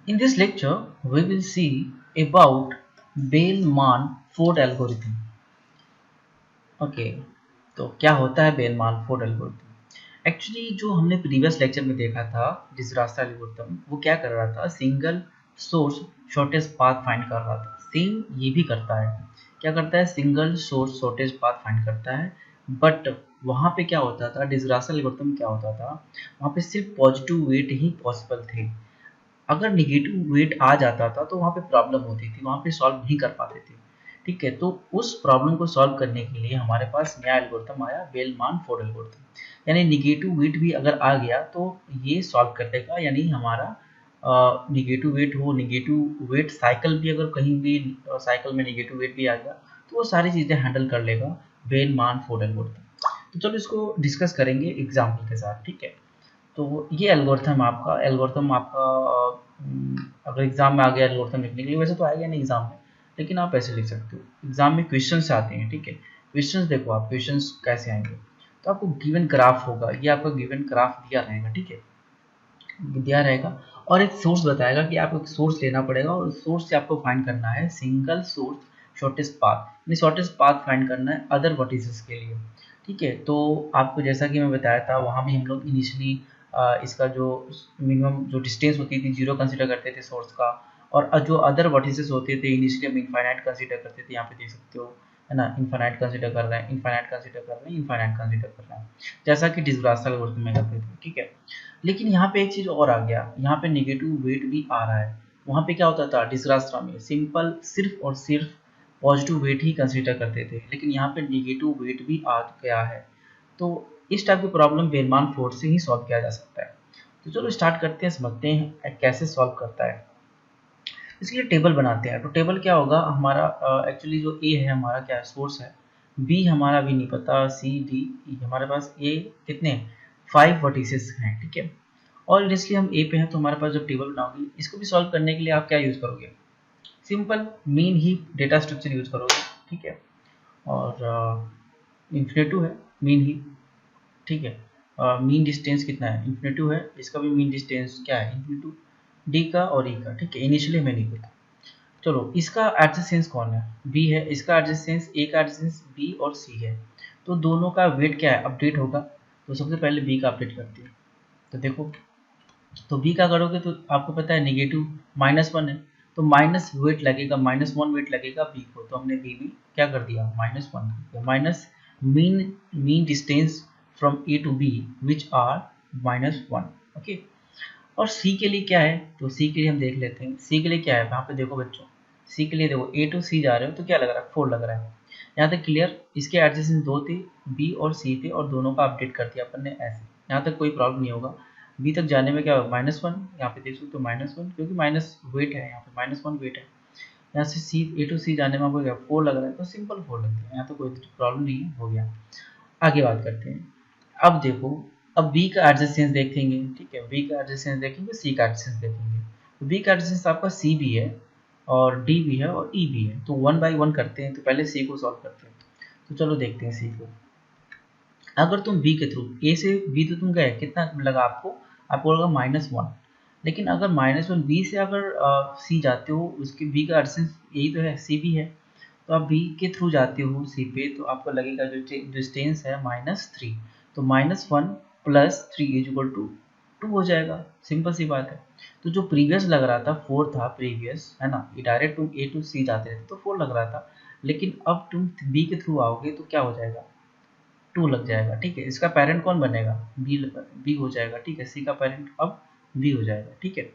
In this lecture, we will see about Bellman-Ford algorithm. Okay, तो क्या होता है बेलमान-फोर्ड एल्गोरिथम? एक्चुअली जो हमने प्रीवियस लेक्चर में देखा था डिजरास्टर एल्गोरिथम, वो क्या कर रहा था? Single source shortest path find कर रहा था। सेम ये भी करता है। क्या करता है? Single source shortest path find करता है। बट वहाँ पे क्या होता था? डिजरास्टर एल्गोरिथम क्या होता था? वहाँ पे सिर्फ पॉजिटिव वेट ही पॉसिबल थे। अगर नेगेटिव वेट आ जाता था तो वहाँ पे प्रॉब्लम होती थी, वहाँ पे सॉल्व नहीं कर पाते थे। ठीक है, तो उस प्रॉब्लम को सॉल्व करने के लिए हमारे पास नया एल्गोरिथम आया, बेलमान-फोर्ड एल्गोरिथम। यानी नेगेटिव वेट भी अगर आ गया तो ये सॉल्व कर देगा, यानी हमारा नेगेटिव वेट हो, नेगेटिव वेट साइकिल भी अगर कहीं भी साइकिल में नेगेटिव वेट भी आ गया तो वो सारी चीज़ें हैंडल कर लेगा बेलमान-फोर्ड एल्गोरिथम। तो चलो इसको डिस्कस करेंगे एग्जाम्पल के साथ। ठीक है, तो ये एल्गोरिथम आपका अगर एग्जाम में आ गया एल्गोरिथम लिखने के लिए, वैसे तो आएगा नहीं एग्जाम में, लेकिन आप ऐसे लिख सकते हो। एग्जाम में क्वेश्चन से आते हैं। ठीक है, क्वेश्चंस देखो, आप क्वेश्चंस कैसे आएंगे? तो आपको गिवन ग्राफ होगा, ये आपका गिवन ग्राफ दिया रहेगा। ठीक है, दिया रहेगा और एक सोर्स बताएगा कि आपको एक सोर्स लेना पड़ेगा और सोर्स से आपको फाइंड करना है सिंगल सोर्स शॉर्टेस्ट पाथ, यानी शॉर्टेस्ट पाथ फाइंड करना है अदर वर्टिसेस के लिए। ठीक है, तो आपको जैसा कि मैं बताया था, वहाँ भी हम लोग इनिशियली इसका जो मिनिमम जो डिस्टेंस होती थी जीरो कंसिडर करते थे सोर्स का, और जो अदर वर्टिसेस होते थे इनिशियली हम इनफाइनाइट कंसिडर करते थे। यहाँ पे देख सकते हो, है ना, इनफाइनाइट कंसिडर कर रहे हैं, इनफाइनाइट कंसिडर कर रहे हैं, इनफाइनाइट कंसिडर कर रहे हैं, जैसा कि डिसग्रास्टल एल्गोरिथम में करते थे। ठीक है, लेकिन यहाँ पे एक चीज़ और आ गया, यहाँ पे नेगेटिव वेट भी आ रहा है। वहाँ पे क्या होता था डिसग्रास्टा में? सिंपल सिर्फ और सिर्फ पॉजिटिव वेट ही कंसीडर करते थे, लेकिन यहाँ पे नेगेटिव वेट भी आ गया है। तो इस टाइप की प्रॉब्लम बेलमान फोर्ड से ही सॉल्व किया जा सकता है। तो चलो स्टार्ट करते हैं, समझते हैं कैसे सॉल्व करता है। इसके लिए टेबल बनाते हैं। तो टेबल क्या होगा हमारा? एक्चुअली जो ए है हमारा क्या है? सोर्स है। बी हमारा भी नहीं पता, सी डी ई, हमारे पास ए कितने? 5 वर्टिसेस हैं। ठीक है, और इसलिए हम ए पे हैं, तो हमारे पास जब टेबल बनाओगे, इसको भी सॉल्व करने के लिए आप क्या यूज़ करोगे? Simple mean heap data structure use करोगे। ठीक है, और इन्फिनेटिव है मीन हीप। ठीक है, मीन डिस्टेंस कितना है? इन्फिनेटिव है, इसका भी मीन डिस्टेंस क्या है? इन्फिनेटिव, डी का और ई का। ठीक है, इनिशियली हमें नहीं पता। चलो, इसका एडजेसेंस कौन है? बी है। इसका एडजेसेंस, ए का एडजेसेंस बी और सी है, तो दोनों का वेट क्या है? अपडेट होगा। तो सबसे पहले बी का अपडेट करते हैं। तो देखो, तो बी का करोगे तो आपको पता है नेगेटिव -1 है, तो माइनस वेट लगेगा, -1 वेट लगेगा बी को, तो हमने बी भी क्या कर दिया? -1 minus mean mean distance from A to B which are -1। Okay, और सी के लिए क्या है? तो सी के लिए हम देख लेते हैं। सी के लिए क्या है? यहाँ पे देखो बच्चों, सी के लिए देखो, ए टू सी जा रहे हो तो क्या लग रहा है? 4 लग रहा है। यहाँ तक क्लियर? इसके एडजेसेंट 2 थे, बी और सी थे, और दोनों का अपडेट कर दिया अपन ने ऐसे। यहाँ तक कोई प्रॉब्लम नहीं होगा। बी तक जाने में क्या होगा? -1, यहाँ पे देख सकते हो -1, क्योंकि माइनस वेट है, यहाँ पे -1 वेट है। यहाँ से सी, ए टू सी जाने में आपको क्या 4 लग रहा है, तो सिंपल 4 लग गया, यहाँ तो कोई प्रॉब्लम नहीं है, हो गया। आगे बात करते हैं। अब देखो, अब बी का एडजेसेंस देखेंगे। ठीक है, बी का एडजेसेंस देखेंगे, सी का एडजेसेंस देखेंगे। तो बी का एडजेसेंस आपका सी भी है और डी भी है और ई भी है, तो 1 बाई 1 करते हैं। तो पहले सी को सॉल्व करते हैं। तो चलो देखते हैं सी को। अगर तुम बी के थ्रू, ए से बी तो तुम गए, कितना लगा आपको? आपको लगा -1। लेकिन अगर -1 बी से अगर सी जाते हो, उसके बी का एडजेसेंस यही तो है, सी भी है, तो आप बी के थ्रू जाते हो सी पे, तो आपको लगेगा जो डिस्टेंस है -3, तो -1 प्लस 3 इज इक्वल टू 2 हो जाएगा। सिंपल सी बात है। तो जो प्रीवियस लग रहा था 4 था प्रीवियस, है ना, ये डायरेक्ट तुम ए टू सी जाते थे तो 4 लग रहा था, लेकिन अब तुम बी के थ्रू आओगे तो क्या हो जाएगा? 2 लग जाएगा। ठीक है, इसका पेरेंट कौन बनेगा? बी, बी हो जाएगा। ठीक है, सी का पेरेंट अब बी हो जाएगा। ठीक है,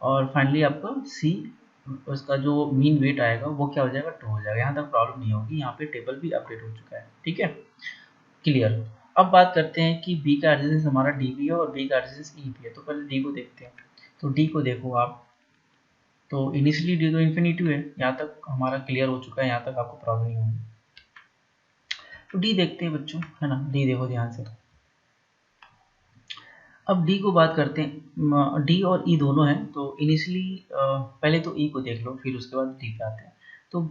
और फाइनली आपका सी, उसका जो मीन वेट आएगा वो क्या हो जाएगा? 2 हो जाएगा। यहाँ तक प्रॉब्लम नहीं होगी, यहाँ पे टेबल भी अपडेट हो चुका है। ठीक है, क्लियर। अब बात करते हैं कि बी का एड्जेसेंस हमारा डी भी है और बी का एड्जेसेंस ई भी है, तो पहले डी को देखते हैं। तो डी को देखो आप, तो इनिशियली डी तो इन्फिनिटिव है, यहाँ तक हमारा क्लियर हो चुका है, यहाँ तक आपको प्रॉब्लम नहीं होगी। तो डी देखते हैं बच्चों, है ना, डी देखो ध्यान से। अब डी को बात करते हैं, डी और ई दोनों हैं, तो इनिशियली पहले तो ई को देख लो, फिर उसके बाद डी पे आते हैं। तो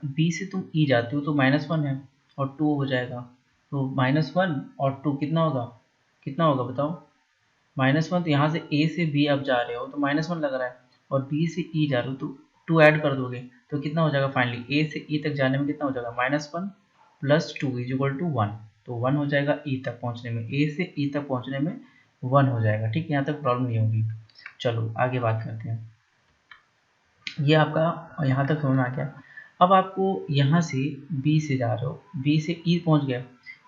बी से तुम ई जाते हो तो -1 है और 2 हो जाएगा, तो -1 और 2 कितना होगा? कितना होगा बताओ? -1, तो यहाँ से ए से बी आप जा रहे हो तो -1 लग रहा है, और बी से ई जा रहे हो तो 2 ऐड कर दोगे तो कितना हो जाएगा फाइनली, ए से ई तक जाने में कितना हो जाएगा, -1 प्लस 2 इज इक्वल टू 1। तो 1 हो जाएगा ई तक पहुंचने में, ए से ई तक पहुंचने में 1 हो जाएगा। ठीक है, यहाँ तक प्रॉब्लम नहीं होगी। चलो आगे बात करते हैं। ये आपका यहाँ तक समझ में आ गया। अब आपको यहाँ से बी से जा रहे हो, बी से ई पहुँच गया,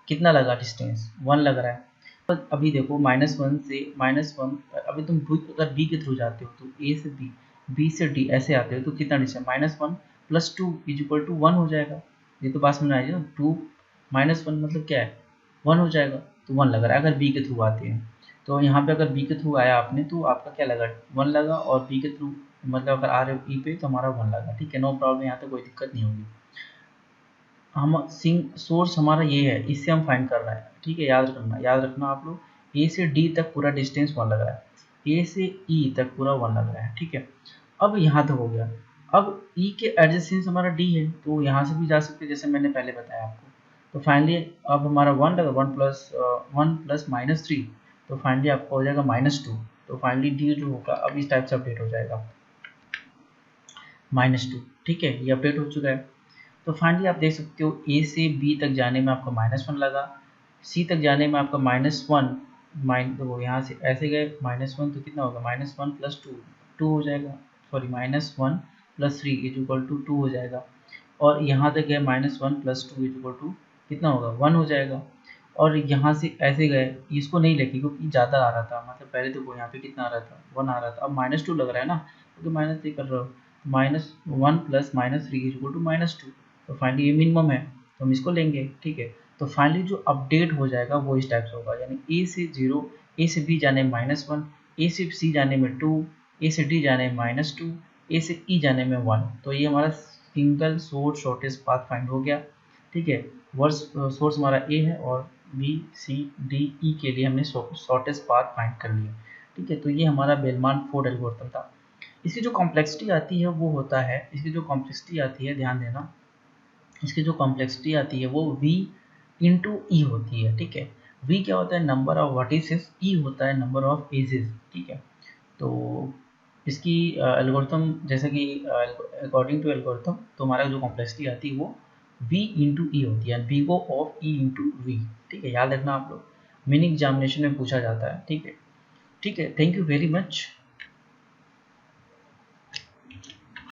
कितना लगा डिस्टेंस, 1 लग रहा है। तो अभी देखो -1 से -1, अभी तुम अगर बी के थ्रू जाते हो तो ए से बी, बी से डी ऐसे आते हो तो कितना distance, -1 plus 2 is equal to 1 हो जाएगा। ये तो बात समझ आई ना, 2 -1 मतलब क्या है, 1 हो जाएगा। तो 1 लग रहा है अगर बी के थ्रू आते हैं। तो यहाँ पे अगर बी के थ्रू आया आपने तो आपका क्या लगा, 1 लगा, और बी के थ्रू मतलब अगर आ रहे हो ई पे तो हमारा 1 लगा। ठीक है, नो प्रॉब्लम, यहाँ तक कोई दिक्कत नहीं होगी। हम सोर्स हमारा ये है, इससे हम फाइंड कर रहे हैं। ठीक है, याद रखना आप लोग, ए से डी तक पूरा डिस्टेंस 1 लग रहा है, ए से ई तक पूरा 1 लग रहा है। ठीक है, अब यहाँ तक हो गया। अब ई के एडजेसेंस हमारा डी है तो यहाँ से भी जा सकते हैं, जैसे मैंने पहले बताया आपको। तो फाइनली अब हमारा 1 लगा, 1 प्लस -3, तो फाइनली आपका हो जाएगा -2। तो फाइनली डी जो होगा अब इस टाइप से अपडेट हो जाएगा, -2। ठीक है, ये अपडेट हो चुका है। तो फाइनली आप देख सकते हो ए से बी तक जाने में आपका -1 लगा, सी तक जाने में आपका -1, तो यहाँ से ऐसे गए -1 तो कितना होगा, -1 प्लस 2, 2 हो जाएगा, sorry -1 plus 3 is equal to 2 हो जाएगा। और यहाँ तक गए -1 प्लस 2 इज इक्वल टू कितना होगा, 1 हो जाएगा। और यहाँ से ऐसे गए, इसको नहीं लेके क्योंकि ज़्यादा आ रहा था, मतलब पहले देखो यहाँ पे कितना आ रहा था, 1 आ रहा था, अब -2 लग रहा है ना, क्योंकि -3 कर रहे हो, -1 प्लस -3 इज इक्वल टू -2। तो फाइनली ये मिनिमम है तो हम इसको लेंगे। ठीक है, तो फाइनली जो अपडेट हो जाएगा वो इस टाइप से होगा, यानी ए से 0, ए से बी जाने में -1, ए से सी जाने में 2, ए से डी जाने में -2, ए से ई जाने में 1। तो ये हमारा single source shortest path find हो गया। ठीक है, सोर्स हमारा ए है और बी सी डी ई के लिए हमने शॉर्टेस्ट पाथ फाइंड कर लिया। ठीक है, तो ये हमारा बेलमान फोर्ड एल्गोरिथम था। इसकी जो कॉम्प्लेक्सिटी आती है वो होता है, इसकी जो कॉम्प्लेक्सिटी आती है, ध्यान देना, इसकी जो कॉम्प्लेक्सिटी आती है वो v इंटू ई होती है। ठीक है, v क्या होता है, नंबर ऑफ वर्टिसेस, ई होता है नंबर ऑफ एजेस। ठीक है, तो इसकी एल्गोरिथम जैसे कि अकॉर्डिंग टू एल्गोरिथम तो हमारा जो कॉम्प्लेक्सिटी आती है वो v इंटू ई होती है, वीगो ऑफ ई इंटू वी। ठीक है, याद रखना आप लोग, मिनी एग्जामिनेशन में पूछा जाता है। ठीक है, ठीक है, थैंक यू वेरी मच।